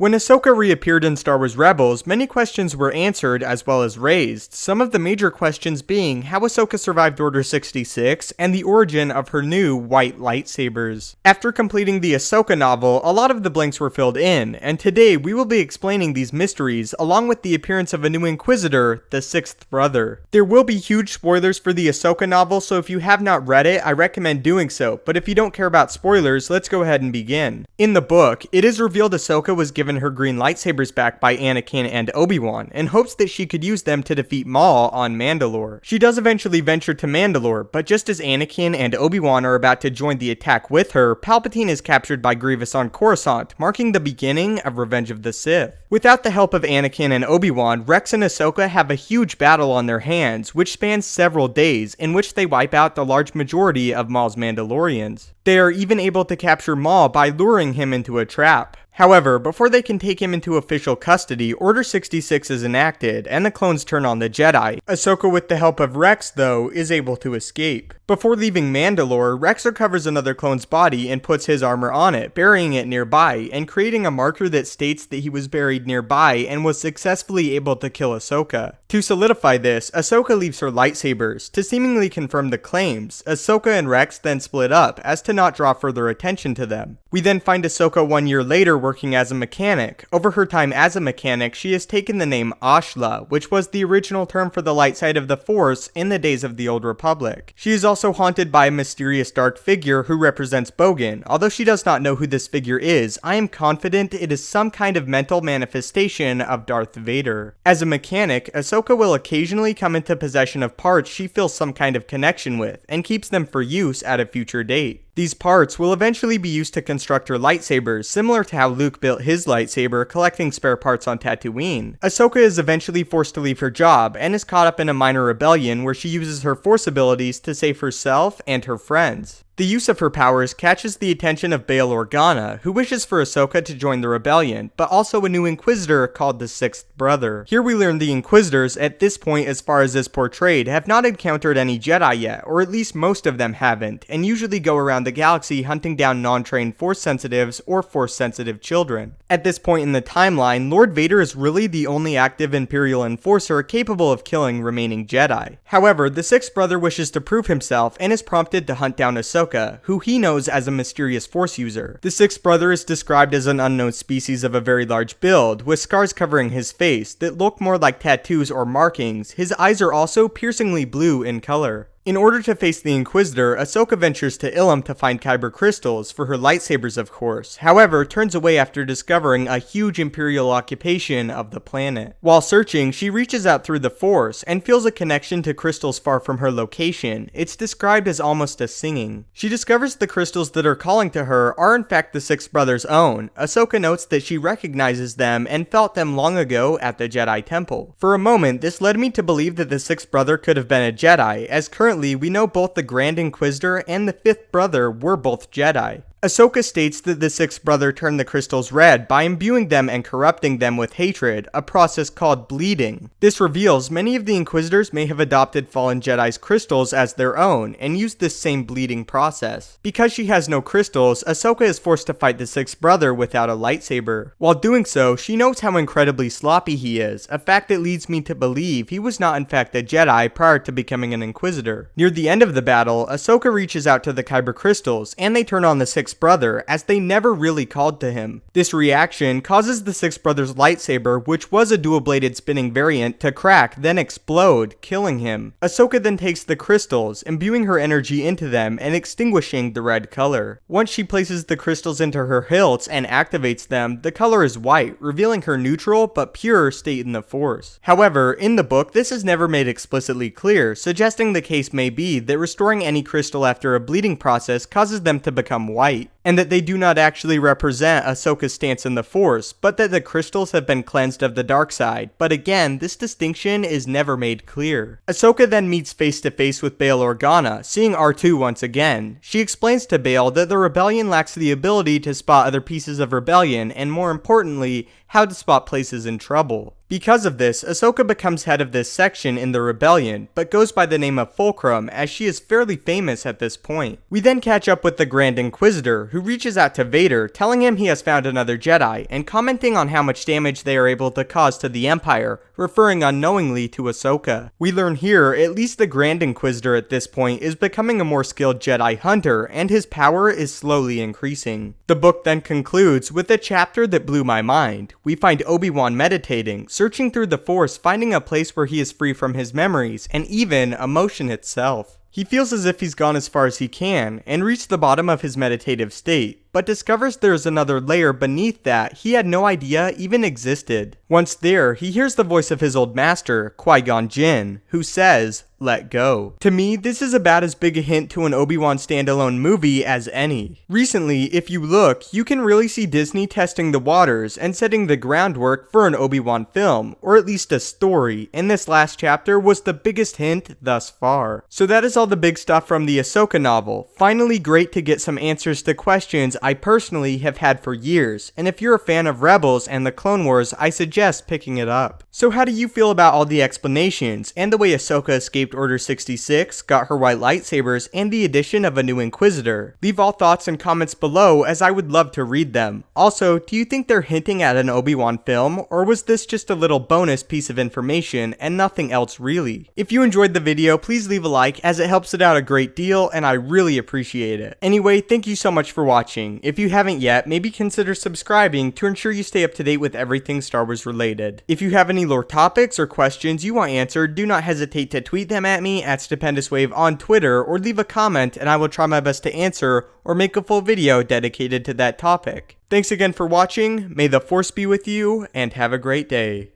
When Ahsoka reappeared in Star Wars Rebels, many questions were answered as well as raised, some of the major questions being how Ahsoka survived Order 66 and the origin of her new white lightsabers. After completing the Ahsoka novel, a lot of the blanks were filled in, and today we will be explaining these mysteries along with the appearance of a new Inquisitor, the sixth brother. There will be huge spoilers for the Ahsoka novel, so if you have not read it, I recommend doing so, but if you don't care about spoilers, let's go ahead and begin. In the book, it is revealed Ahsoka was given her green lightsabers back by Anakin and Obi-Wan in hopes that she could use them to defeat Maul on Mandalore. She does eventually venture to Mandalore, but just as Anakin and Obi-Wan are about to join the attack with her, Palpatine is captured by Grievous on Coruscant, marking the beginning of Revenge of the Sith. Without the help of Anakin and Obi-Wan, Rex and Ahsoka have a huge battle on their hands, which spans several days, in which they wipe out the large majority of Maul's Mandalorians. They are even able to capture Maul by luring him into a trap. However, before they can take him into official custody, Order 66 is enacted, and the clones turn on the Jedi. Ahsoka, with the help of Rex, though, is able to escape. Before leaving Mandalore, Rex recovers another clone's body and puts his armor on it, burying it nearby, and creating a marker that states that he was buried nearby and was successfully able to kill Ahsoka. To solidify this, Ahsoka leaves her lightsabers. To seemingly confirm the claims, Ahsoka and Rex then split up, as to not draw further attention to them. We then find Ahsoka 1 year later working as a mechanic. Over her time as a mechanic, she has taken the name Ashla, which was the original term for the light side of the Force in the days of the Old Republic. She is also haunted by a mysterious dark figure who represents Bogan. Although she does not know who this figure is, I am confident it is some kind of mental manifestation of Darth Vader. As a mechanic, Ahsoka will occasionally come into possession of parts she feels some kind of connection with, and keeps them for use at a future date. These parts will eventually be used to construct her lightsabers, similar to how Luke built his lightsaber, collecting spare parts on Tatooine. Ahsoka is eventually forced to leave her job, and is caught up in a minor rebellion where she uses her Force abilities to save herself and her friends. The use of her powers catches the attention of Bail Organa, who wishes for Ahsoka to join the rebellion, but also a new Inquisitor called the Sixth Brother. Here we learn the Inquisitors, at this point as far as is portrayed, have not encountered any Jedi yet, or at least most of them haven't, and usually go around the galaxy hunting down non-trained Force sensitives or Force sensitive children. At this point in the timeline, Lord Vader is really the only active Imperial Enforcer capable of killing remaining Jedi. However, the Sixth Brother wishes to prove himself and is prompted to hunt down Ahsoka, who he knows as a mysterious Force user. The Sixth Brother is described as an unknown species of a very large build, with scars covering his face that look more like tattoos or markings. His eyes are also piercingly blue in color. In order to face the Inquisitor, Ahsoka ventures to Ilum to find kyber crystals, for her lightsabers of course, however turns away after discovering a huge Imperial occupation of the planet. While searching, she reaches out through the Force, and feels a connection to crystals far from her location. It's described as almost a singing. She discovers the crystals that are calling to her are in fact the Sixth Brother's own. Ahsoka notes that she recognizes them and felt them long ago at the Jedi Temple. For a moment, this led me to believe that the Sixth Brother could have been a Jedi, as currently we know both the Grand Inquisitor and the Fifth Brother were both Jedi. Ahsoka states that the Sixth Brother turned the crystals red by imbuing them and corrupting them with hatred, a process called bleeding. This reveals many of the Inquisitors may have adopted fallen Jedi's crystals as their own, and used this same bleeding process. Because she has no crystals, Ahsoka is forced to fight the Sixth Brother without a lightsaber. While doing so, she notes how incredibly sloppy he is, a fact that leads me to believe he was not in fact a Jedi prior to becoming an Inquisitor. Near the end of the battle, Ahsoka reaches out to the kyber crystals, and they turn on the Sixth Brother, as they never really called to him. This reaction causes the Sixth Brother's lightsaber, which was a dual-bladed spinning variant, to crack, then explode, killing him. Ahsoka then takes the crystals, imbuing her energy into them and extinguishing the red color. Once she places the crystals into her hilts and activates them, the color is white, revealing her neutral but pure state in the Force. However, in the book, this is never made explicitly clear, suggesting the case may be that restoring any crystal after a bleeding process causes them to become white, and that they do not actually represent Ahsoka's stance in the Force, but that the crystals have been cleansed of the dark side. But again, this distinction is never made clear. Ahsoka then meets face to face with Bail Organa, seeing R2 once again. She explains to Bail that the rebellion lacks the ability to spot other pieces of rebellion, and more importantly, how to spot places in trouble. Because of this, Ahsoka becomes head of this section in the rebellion, but goes by the name of Fulcrum, as she is fairly famous at this point. We then catch up with the Grand Inquisitor, who reaches out to Vader, telling him he has found another Jedi, and commenting on how much damage they are able to cause to the Empire, referring unknowingly to Ahsoka. We learn here, at least the Grand Inquisitor at this point is becoming a more skilled Jedi hunter, and his power is slowly increasing. The book then concludes with a chapter that blew my mind. We find Obi-Wan meditating, searching through the Force, finding a place where he is free from his memories, and even emotion itself. He feels as if he's gone as far as he can, and reached the bottom of his meditative state, but discovers there is another layer beneath that he had no idea even existed. Once there, he hears the voice of his old master, Qui-Gon Jinn, who says, "Let go." To me, this is about as big a hint to an Obi-Wan standalone movie as any. Recently, if you look, you can really see Disney testing the waters and setting the groundwork for an Obi-Wan film, or at least a story, and this last chapter was the biggest hint thus far. So that is all the big stuff from the Ahsoka novel. Finally great to get some answers to questions I personally have had for years, and if you're a fan of Rebels and the Clone Wars, I suggest picking it up. So how do you feel about all the explanations, and the way Ahsoka escaped Order 66, got her white lightsabers, and the addition of a new Inquisitor? Leave all thoughts and comments below, as I would love to read them. Also, do you think they're hinting at an Obi-Wan film, or was this just a little bonus piece of information and nothing else really? If you enjoyed the video, please leave a like, as it helps it out a great deal and I really appreciate it. Anyway, thank you so much for watching. If you haven't yet, maybe consider subscribing to ensure you stay up to date with everything Star Wars related. If you have any lore topics or questions you want answered, do not hesitate to tweet them at me at StupendousWave on Twitter, or leave a comment and I will try my best to answer or make a full video dedicated to that topic. Thanks again for watching, may the Force be with you, and have a great day.